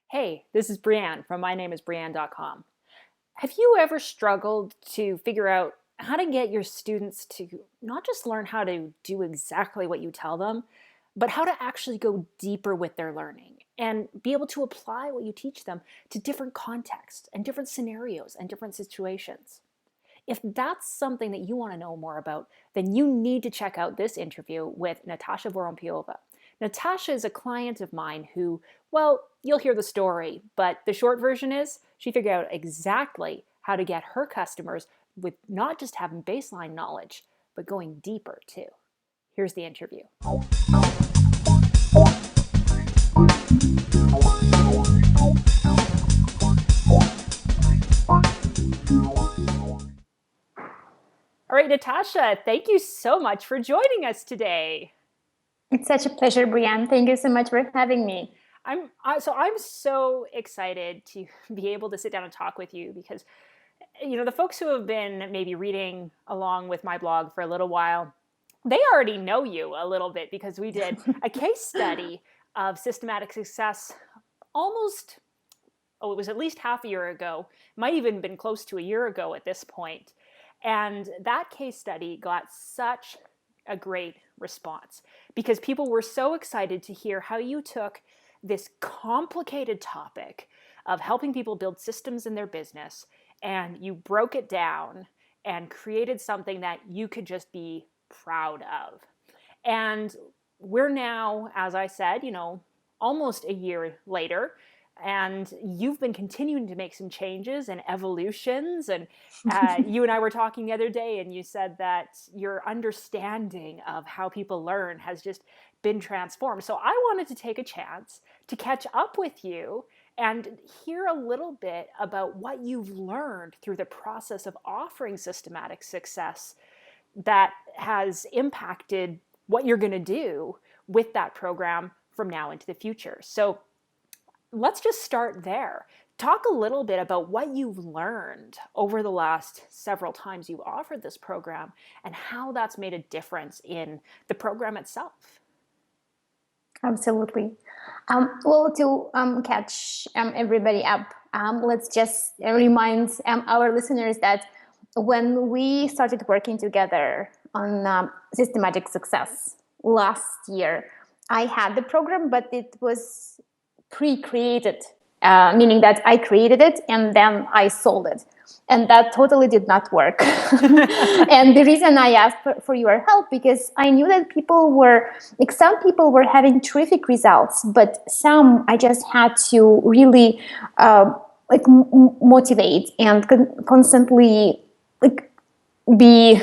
Hey, this is Brianne from mynameisbrianne.com. Have you ever struggled to figure out how to get your students to not just learn how to do exactly what you tell them, but how to actually go deeper with their learning and be able to apply what you teach them to different contexts and different scenarios and different situations? If that's something that you want to know more about, then you need to check out this interview with Natasha Vorompiova. Natasha is a client of mine who, well, you'll hear the story, but the short version is she figured out exactly how to get her customers with not just having baseline knowledge, but going deeper too. Here's the interview. All right, Natasha, thank you so much for joining us today. It's such a pleasure, Brianne. Thank you so much for having me. I'm so excited to be able to sit down and talk with you because, the folks who have been maybe reading along with my blog for a little while, they already know you a little bit because we did a case study of systematic success it was at least half a year ago, might even been close to a year ago at this point. And that case study got such a great response because people were so excited to hear how you took this complicated topic of helping people build systems in their business and you broke it down and created something that you could just be proud of. And we're now, as I said, almost a year later, and you've been continuing to make some changes and evolutions. And you and I were talking the other day, and you said that your understanding of how people learn has just been transformed. So I wanted to take a chance to catch up with you and hear a little bit about what you've learned through the process of offering systematic success that has impacted what you're going to do with that program from now into the future. So let's just start there. Talk a little bit about what you've learned over the last several times you've offered this program and how that's made a difference in the program itself. Absolutely. To catch everybody up, let's just remind our listeners that when we started working together on systematic success last year, I had the program, but it was pre-created, meaning that I created it and then I sold it. And that totally did not work. And the reason I asked for your help, because I knew that some people were having terrific results, but some I just had to really motivate and constantly be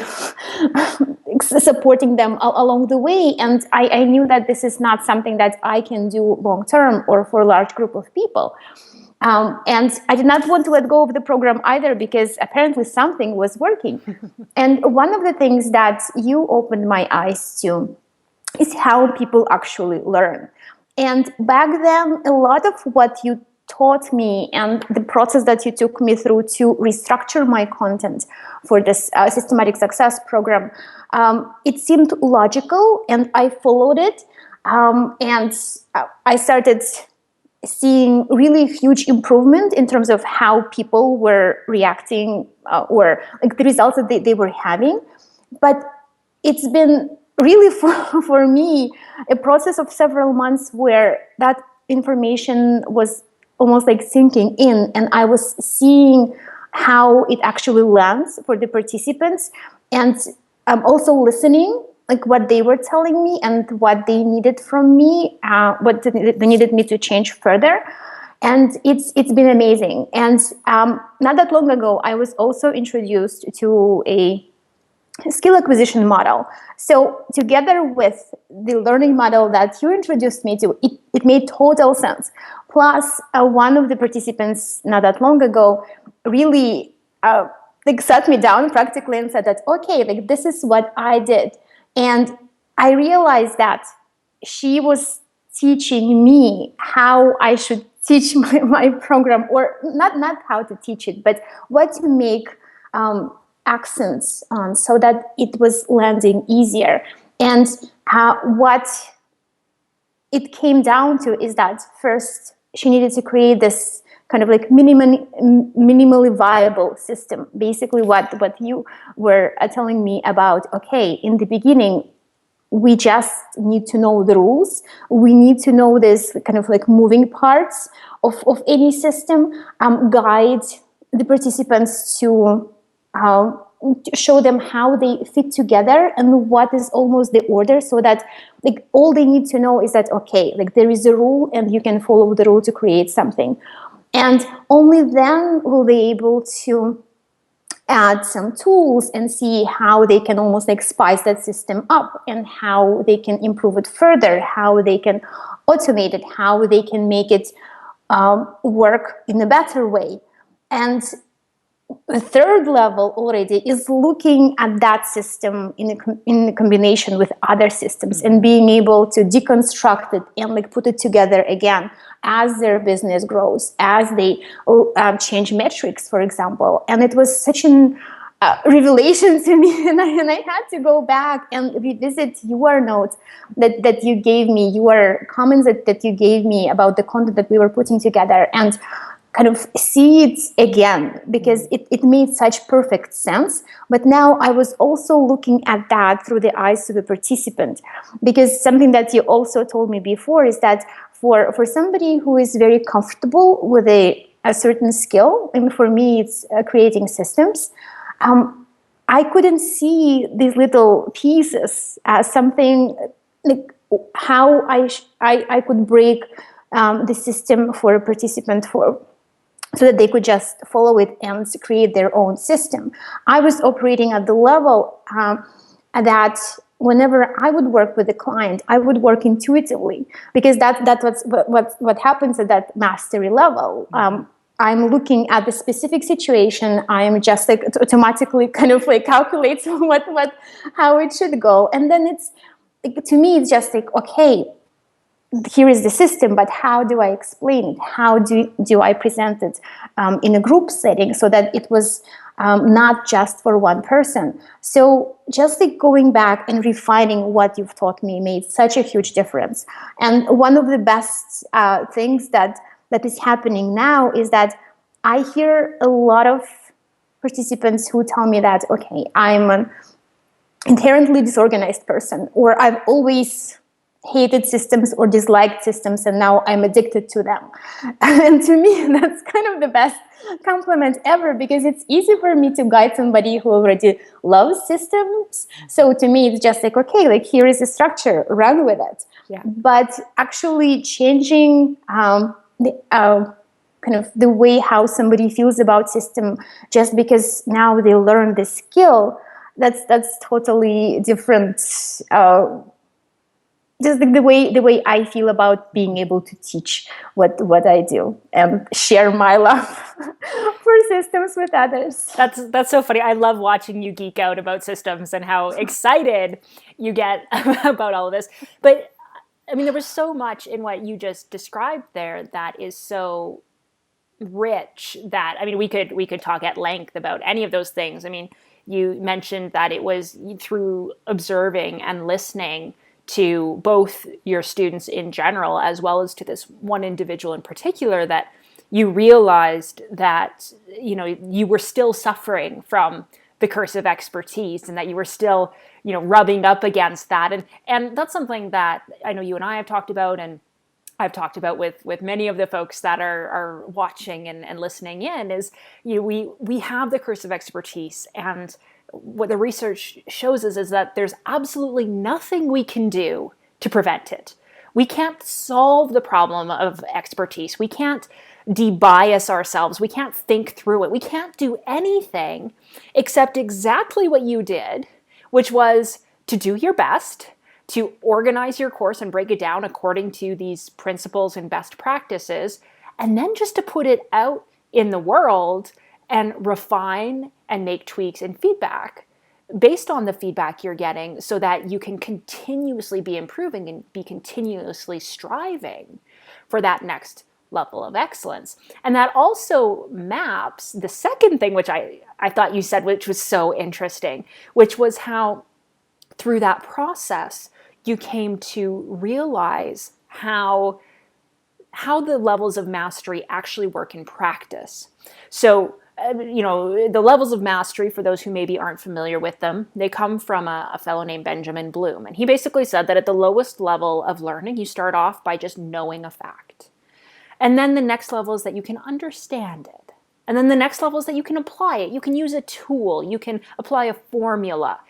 supporting them along the way. And I knew that this is not something that I can do long term or for a large group of people. And I did not want to let go of the program either, because apparently something was working. And one of the things that you opened my eyes to is how people actually learn. And back then, a lot of what you taught me and the process that you took me through to restructure my content for this systematic success program, it seemed logical, and I followed it. And I started seeing really huge improvement in terms of how people were reacting or the results that they were having. But it's been really for me a process of several months where that information was almost like sinking in, and I was seeing how it actually lands for the participants, and also listening like what they were telling me and what they needed from me, what they needed me to change further. And it's been amazing. And not that long ago, I was also introduced to a skill acquisition model. So together with the learning model that you introduced me to, it made total sense. Plus, one of the participants not that long ago really sat me down practically and said that, okay, this is what I did. And I realized that she was teaching me how I should teach my program, or not how to teach it, but what to make accents on so that it was landing easier. And what it came down to is that first, she needed to create this kind of like minimally viable system. Basically what you were telling me about, okay, in the beginning, we just need to know the rules. We need to know this kind of like moving parts of any system, guide the participants to show them how they fit together and what is almost the order, so that like all they need to know is that, okay, like there is a rule and you can follow the rule to create something. And only then will they be able to add some tools and see how they can almost like spice that system up, and how they can improve it further, how they can automate it, how they can make it work in a better way. And the third level already is looking at that system in combination with other systems, and being able to deconstruct it and like put it together again as their business grows, as they change metrics, for example. And it was such an revelation to me, and I had to go back and revisit your notes that you gave me, your comments that you gave me about the content that we were putting together, and kind of see it again, because it made such perfect sense. But now I was also looking at that through the eyes of the participant, because something that you also told me before is that for somebody who is very comfortable with a certain skill, and for me it's creating systems, I couldn't see these little pieces as something like how I could break the system for a participant so that they could just follow it and create their own system. I was operating at the level that whenever I would work with a client, I would work intuitively, because that's what happens at that mastery level. I'm looking at the specific situation. I'm just like automatically kind of like calculates how it should go, and then it's like, to me, it's just like, okay, here is the system, but how do I explain it? How do I present it in a group setting so that it was not just for one person? So just like going back and refining what you've taught me made such a huge difference. And one of the best things that is happening now is that I hear a lot of participants who tell me that, okay, I'm an inherently disorganized person, or I've always hated systems or disliked systems, and now I'm addicted to them. And to me, that's kind of the best compliment ever, because it's easy for me to guide somebody who already loves systems. So to me, it's just like, okay, like here is a structure, run with it. Yeah. But actually changing kind of the way how somebody feels about system just because now they learn the skill, that's totally different. Just the way I feel about being able to teach what I do and share my love for systems with others. That's so funny. I love watching you geek out about systems and how excited you get about all of this. But I mean, there was so much in what you just described there that is so rich that, I mean, we could talk at length about any of those things. I mean, you mentioned that it was through observing and listening to both your students in general, as well as to this one individual in particular, that you realized that, you know, you were still suffering from the curse of expertise, and that you were still, you know, rubbing up against that. And that's something that I know you and I have talked about, and I've talked about with many of the folks that are watching and listening in, is, you know, we have the curse of expertise, and what the research shows us is that there's absolutely nothing we can do to prevent it. We can't solve the problem of expertise. We can't debias ourselves. We can't think through it. We can't do anything except exactly what you did, which was to do your best, to organize your course and break it down according to these principles and best practices, and then just to put it out in the world and refine and make tweaks and feedback based on the feedback you're getting, so that you can continuously be improving and be continuously striving for that next level of excellence. And that also maps the second thing, which I thought you said, which was so interesting, which was how through that process you came to realize how how the levels of mastery actually work in practice. So, the levels of mastery, for those who maybe aren't familiar with them, they come from a fellow named Benjamin Bloom. And he basically said that at the lowest level of learning, you start off by just knowing a fact. And then the next level is that you can understand it. And then the next level is that you can apply it. You can use a tool. You can apply a formula.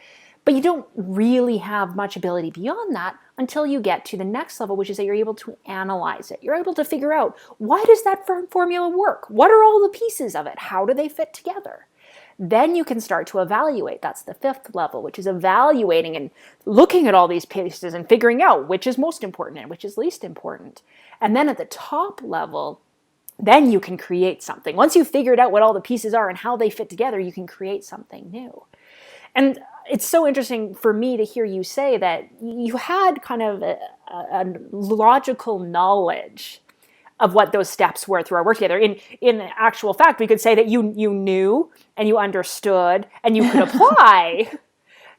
But you don't really have much ability beyond that until you get to the next level, which is that you're able to analyze it. You're able to figure out, why does that formula work? What are all the pieces of it? How do they fit together? Then you can start to evaluate. That's the fifth level, which is evaluating and looking at all these pieces and figuring out which is most important and which is least important. And then at the top level, then you can create something. Once you've figured out what all the pieces are and how they fit together, you can create something new. And it's so interesting for me to hear you say that you had kind of a logical knowledge of what those steps were through our work together. In actual fact, we could say that you knew and you understood and you could apply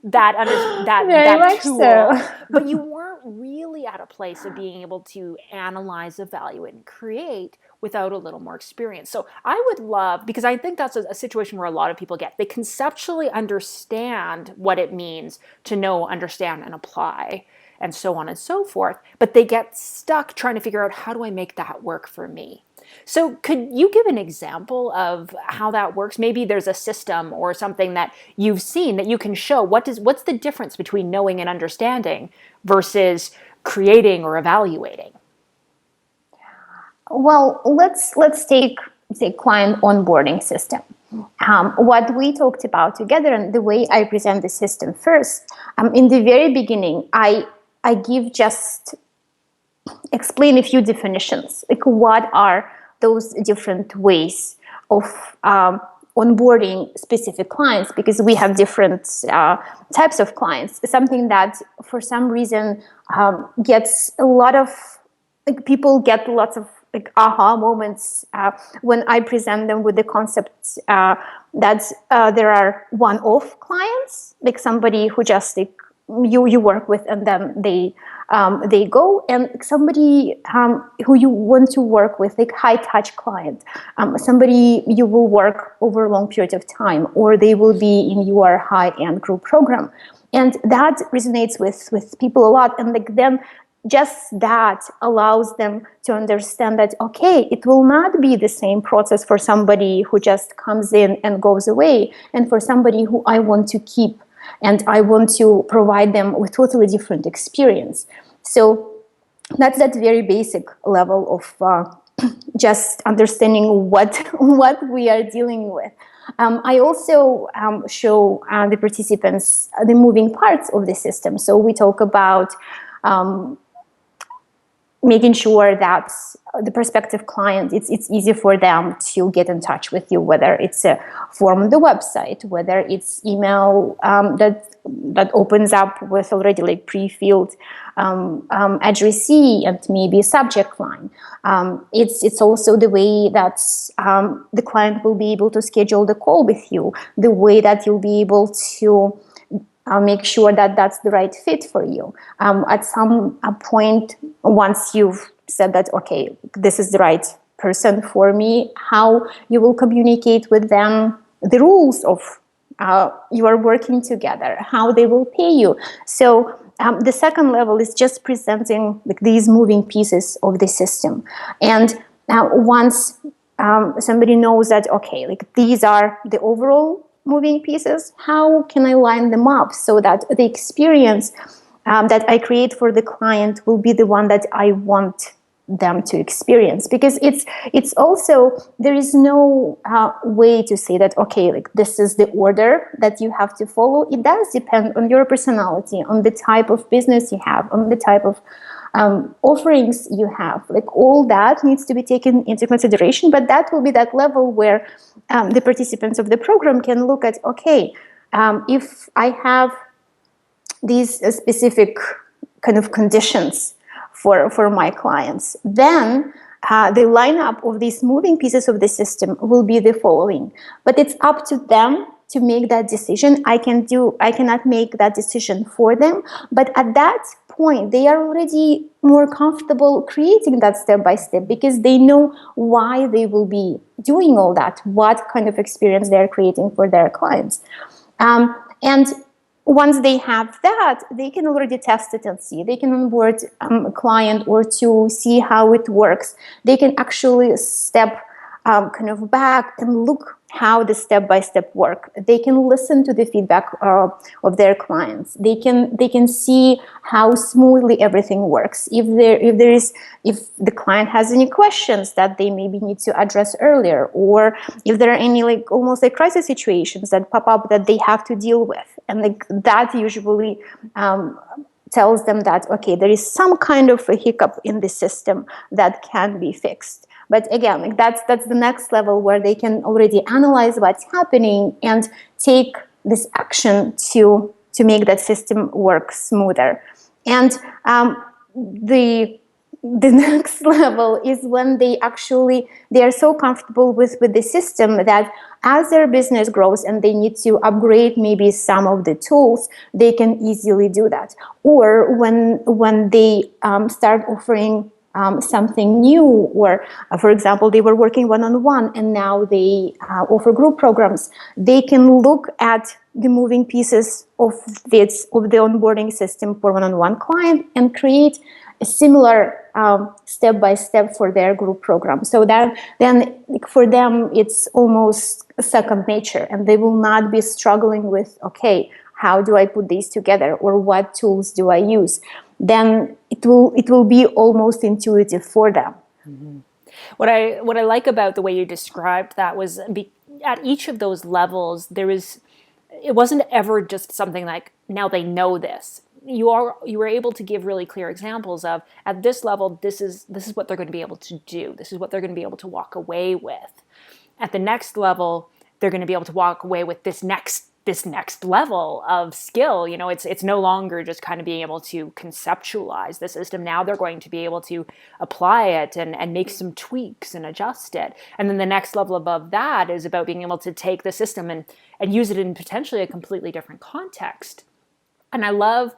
that tool, so. But you weren't really at a place of being able to analyze, evaluate, and create without a little more experience. So I would love, because I think that's a situation where a lot of people get, they conceptually understand what it means to know, understand, and apply, and so on and so forth, but they get stuck trying to figure out, how do I make that work for me? So could you give an example of how that works? Maybe there's a system or something that you've seen that you can show. What's the difference between knowing and understanding versus creating or evaluating? Well, let's take the client onboarding system. What we talked about together, and the way I present the system first, in the very beginning, I explain a few definitions, like what are those different ways of onboarding specific clients, because we have different types of clients. Something that for some reason gets a lot of, like, people get lots of like aha moments when I present them with the concept that there are one-off clients, like somebody who just like you work with and then they go, and somebody who you want to work with, like high-touch client, somebody you will work over a long period of time, or they will be in your high-end group program, and that resonates with people a lot. And like then just that allows them to understand that, okay, it will not be the same process for somebody who just comes in and goes away, and for somebody who I want to keep and I want to provide them with totally different experience. So that's that very basic level of just understanding what we are dealing with. I also show the participants the moving parts of the system. So we talk about making sure that the prospective client, it's easy for them to get in touch with you, whether it's a form on the website, whether it's email that opens up with already like pre-filled addressee and maybe a subject line. It's also the way that the client will be able to schedule the call with you, the way that you'll be able to make sure that that's the right fit for you. At some point, once you've said that, okay, this is the right person for me, how you will communicate with them, the rules of you are working together, how they will pay you. So the second level is just presenting like these moving pieces of the system. And once somebody knows that, okay, like these are the overall moving pieces, how can I line them up so that the experience that I create for the client will be the one that I want them to experience? Because it's also, there is no way to say that, okay, like this is the order that you have to follow. It does depend on your personality, on the type of business you have, on the type of offerings you have. Like all that needs to be taken into consideration, but that will be that level where the participants of the program can look at, okay, if I have these specific kind of conditions for my clients, then the lineup of these moving pieces of the system will be the following. But it's up to them to make that decision. I cannot make that decision for them, but at that point they are already more comfortable creating that step by step, because they know why they will be doing all that, what kind of experience they're creating for their clients. And once they have that, they can already test it and see. They can onboard a client or two, see how it works. They can actually step kind of back and look how the step-by-step work. They can listen to the feedback of their clients. They can see how smoothly everything works. If the client has any questions that they maybe need to address earlier, or if there are any almost crisis situations that pop up that they have to deal with, and that usually tells them that, okay, there is some kind of a hiccup in the system that can be fixed. But again, that's the next level where they can already analyze what's happening and take this action to make that system work smoother. And the next level is when they are so comfortable with the system that as their business grows and they need to upgrade maybe some of the tools, they can easily do that. Or when they start offering something new, or for example, they were working one-on-one and now they offer group programs, they can look at the moving pieces of the onboarding system for one-on-one client and create a similar step-by-step for their group program. So that then for them, it's almost second nature, and they will not be struggling with, okay, how do I put these together, or what tools do I use? Then it will be almost intuitive for them. Mm-hmm. What I like about the way you described that was at each of those levels, it wasn't ever just something like, now they know this. You were able to give really clear examples of, at this level, this is what they're going to be able to do. This is what they're going to be able to walk away with. At the next level, they're going to be able to walk away with this next level of skill. It's no longer just kind of being able to conceptualize the system. Now they're going to be able to apply it and make some tweaks and adjust it. And then the next level above that is about being able to take the system and use it in potentially a completely different context. And I love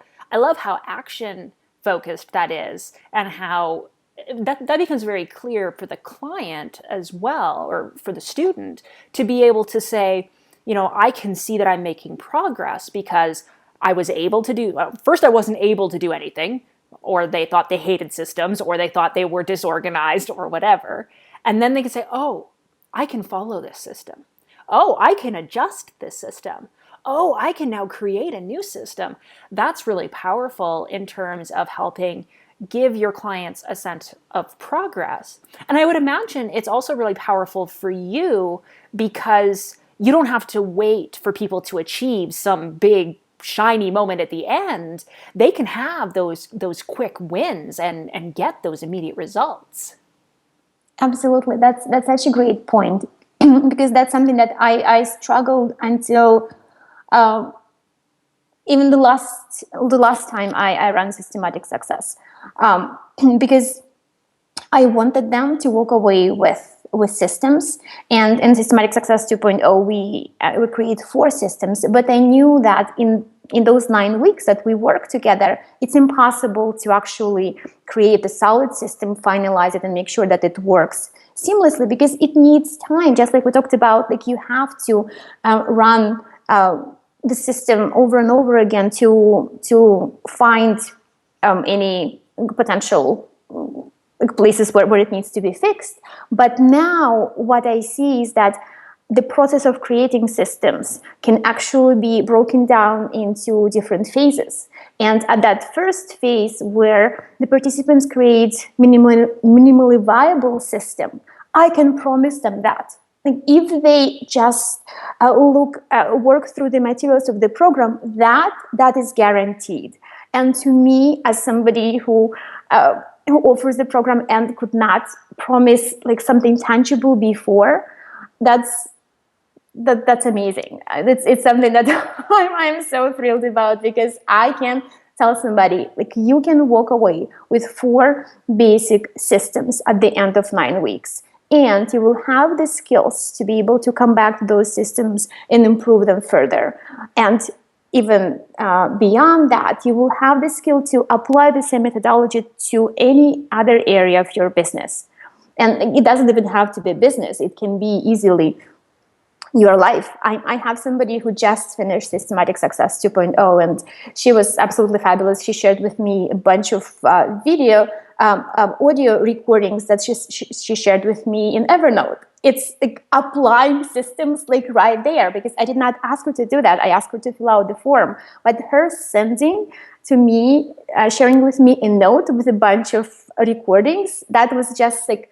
how action focused that is, and how that becomes very clear for the client as well, or for the student, to be able to say, I can see that I'm making progress because I was able to do, first I wasn't able to do anything, or they thought they hated systems, or they thought they were disorganized, or whatever. And then they can say, oh, I can follow this system. Oh, I can adjust this system. Oh, I can now create a new system. That's really powerful in terms of helping give your clients a sense of progress. And I would imagine it's also really powerful for you, because you don't have to wait for people to achieve some big shiny moment at the end. They can have those quick wins and get those immediate results. Absolutely. That's such a great point, because that's something that I struggled until even the last time I ran Systematic Success, because I wanted them to walk away with systems. And in Systematic Success 2.0, we create 4 systems. But I knew that in those 9 weeks that we work together, it's impossible to actually create a solid system, finalize it, and make sure that it works seamlessly, because it needs time. Just like we talked about, you have to run the system over and over again to find any potential places where it needs to be fixed. But now what I see is that the process of creating systems can actually be broken down into different phases. And at that first phase, where the participants create minimally viable system, I can promise them that if they just work through the materials of the program, that is guaranteed. And to me, as somebody who offers the program and could not promise something tangible before, that's amazing. It's something that I'm so thrilled about, because I can tell somebody, you can walk away with 4 basic systems at the end of 9 weeks. and you will have the skills to be able to come back to those systems and improve them further. And even beyond that, you will have the skill to apply the same methodology to any other area of your business. And it doesn't even have to be business. It can be easily your life. I have somebody who just finished Systematic Success 2.0, and she was absolutely fabulous. She shared with me a bunch of audio recordings that she shared with me in Evernote. It's like applying systems like right there, because I did not ask her to do that. I asked her to fill out the form, but her sending to me, sharing with me a note with a bunch of recordings, that was just like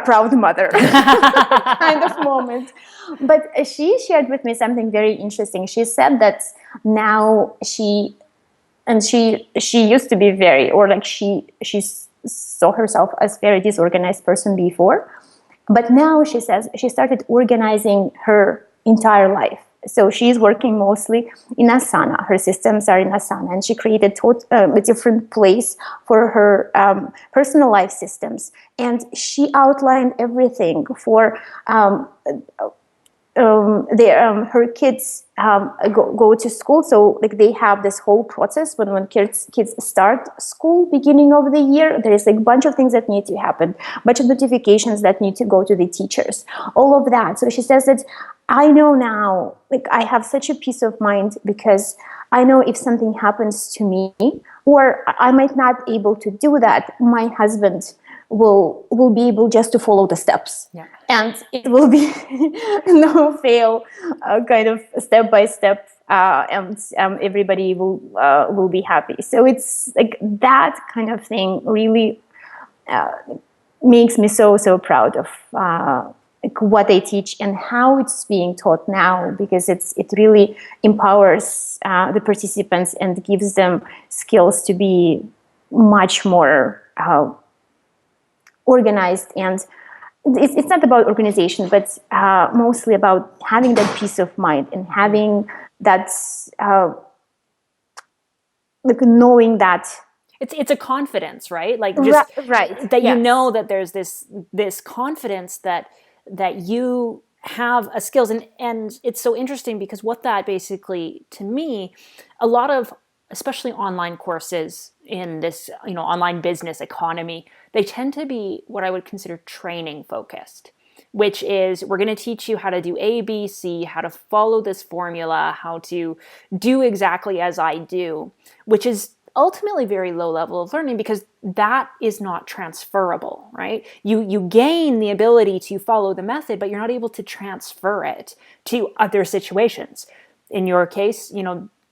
proud mother kind of moment. But she shared with me something very interesting. She said that now she used to be very, or like she saw herself as very disorganized person before, but now she says she started organizing her entire life. So she's working mostly in Asana. Her systems are in Asana, and she created a different place for her personal life systems. And she outlined everything for her kids go to school. So like they have this whole process when kids start school beginning of the year. There is like a bunch of things that need to happen, bunch of notifications that need to go to the teachers, all of that. So she says that I know now, like I have such a peace of mind, because I know if something happens to me, or I might not be able to do that, my husband will be able just to follow the steps. Yeah. And it will be no fail, kind of step by step, and everybody will be happy. So it's like that kind of thing really makes me so proud of like what they teach and how it's being taught now, because it really empowers the participants and gives them skills to be much more organized. And it's not about organization, but mostly about having that peace of mind and having that like knowing that it's a confidence, right? Like just right. that, Yes. you know that there's this confidence that you have a skills, and it's so interesting because what that basically, to me, a lot of especially online courses in this online business economy, they tend to be what I would consider training focused, which is we're going to teach you how to do A, B, C, how to follow this formula, how to do exactly as I do, which is ultimately very low level of learning, because that is not transferable, right? You gain the ability to follow the method, but you're not able to transfer it to other situations. In your case,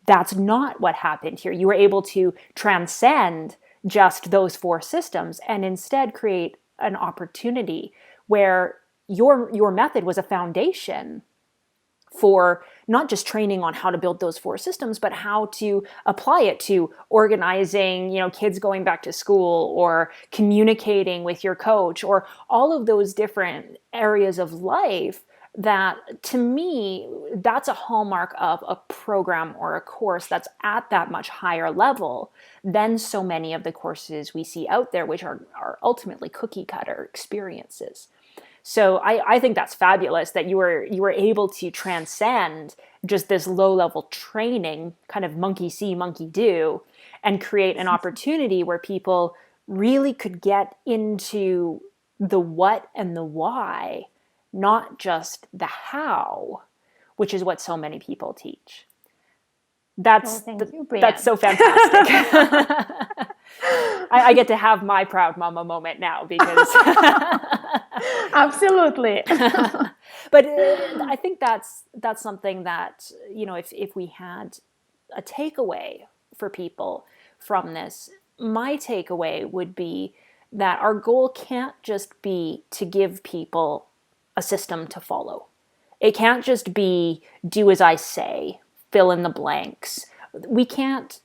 that's not what happened here. You were able to transcend just those 4 systems and instead create an opportunity where your method was a foundation for not just training on how to build those 4 systems, but how to apply it to organizing, kids going back to school, or communicating with your coach, or all of those different areas of life. That, to me, that's a hallmark of a program or a course that's at that much higher level than so many of the courses we see out there, which are ultimately cookie cutter experiences. So I think that's fabulous that you were able to transcend just this low level training, kind of monkey see, monkey do, and create an opportunity where people really could get into the what and the why, not just the how, which is what so many people teach. That's so fantastic. I get to have my proud mama moment now, because absolutely. But I think that's something that, if we had a takeaway for people from this, my takeaway would be that our goal can't just be to give people a system to follow. It can't just be do as I say, fill in the blanks. We can't,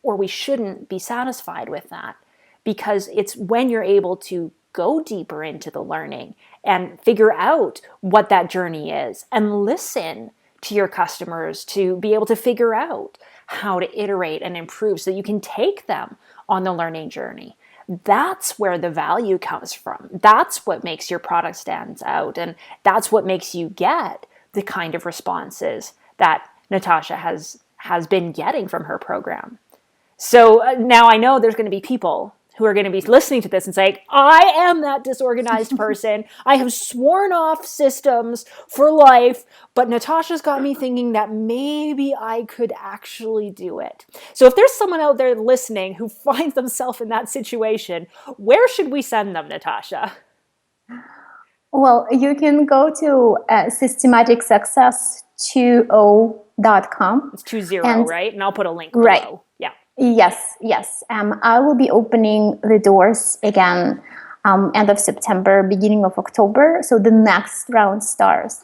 or we shouldn't be satisfied with that, because it's when you're able to go deeper into the learning and figure out what that journey is and listen to your customers to be able to figure out how to iterate and improve so that you can take them on the learning journey. that's where the value comes from. That's what makes your product stand out. And that's what makes you get the kind of responses that Natasha has been getting from her program. So now I know there's going to be people who are going to be listening to this and saying, I am that disorganized person. I have sworn off systems for life, but Natasha's got me thinking that maybe I could actually do it. So if there's someone out there listening who finds themselves in that situation, where should we send them, Natasha? Well, you can go to systematicsuccess20.com. It's 20, right? And I'll put a link below. Right. Yeah. Yes. I will be opening the doors again end of September, beginning of October. So the next round starts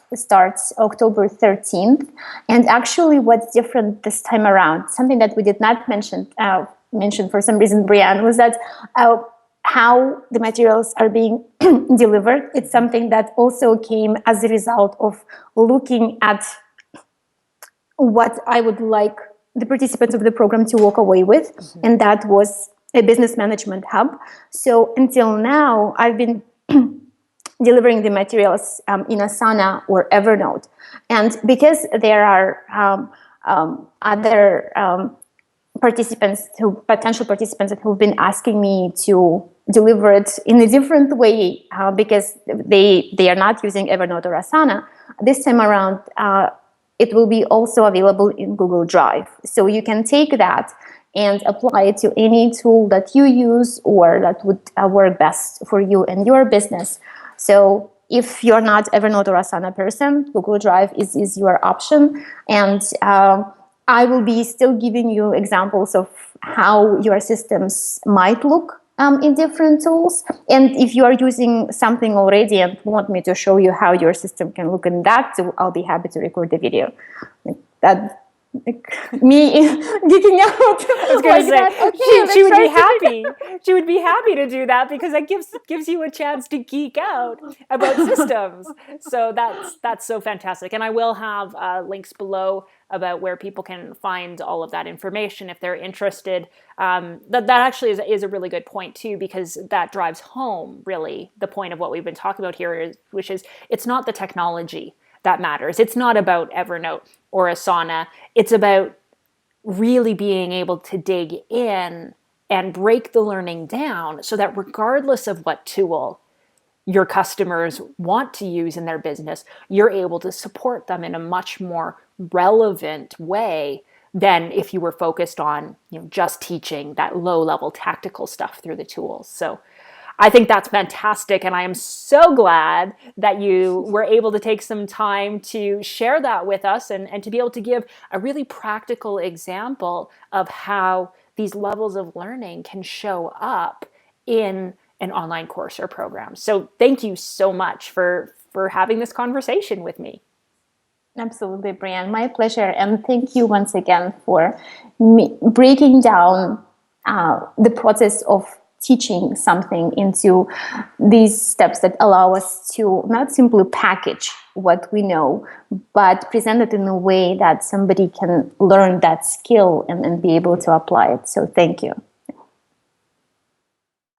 October 13th. And actually, what's different this time around, something that we did not mention for some reason, Brianne, was that how the materials are being delivered. It's something that also came as a result of looking at what I would like the participants of the program to walk away with, and that was a business management hub. So until now, I've been delivering the materials in Asana or Evernote, and because there are other potential participants who've been asking me to deliver it in a different way because they are not using Evernote or Asana, this time around, it will be also available in Google Drive. So you can take that and apply it to any tool that you use or that would work best for you and your business. So if you're not Evernote or Asana person, Google Drive is your option. And I will be still giving you examples of how your systems might look in different tools. And if you are using something already and want me to show you how your system can look in that tool, I'll be happy to record the video. Me geeking out. I was going to say, okay, she would be happy. She would be happy to do that because that gives you a chance to geek out about systems. So that's so fantastic. And I will have links below about where people can find all of that information if they're interested. That actually is a really good point too, because that drives home really the point of what we've been talking about here, which is it's not the technology that matters. It's not about Evernote or Asana. It's about really being able to dig in and break the learning down so that regardless of what tool your customers want to use in their business, you're able to support them in a much more relevant way than if you were focused on, just teaching that low-level tactical stuff through the tools. So I think that's fantastic. And I am so glad that you were able to take some time to share that with us and to be able to give a really practical example of how these levels of learning can show up in an online course or program. So thank you so much for having this conversation with me. Absolutely, Brianne. My pleasure. And thank you once again for breaking down the process of teaching something into these steps that allow us to not simply package what we know, but present it in a way that somebody can learn that skill and be able to apply it. So thank you.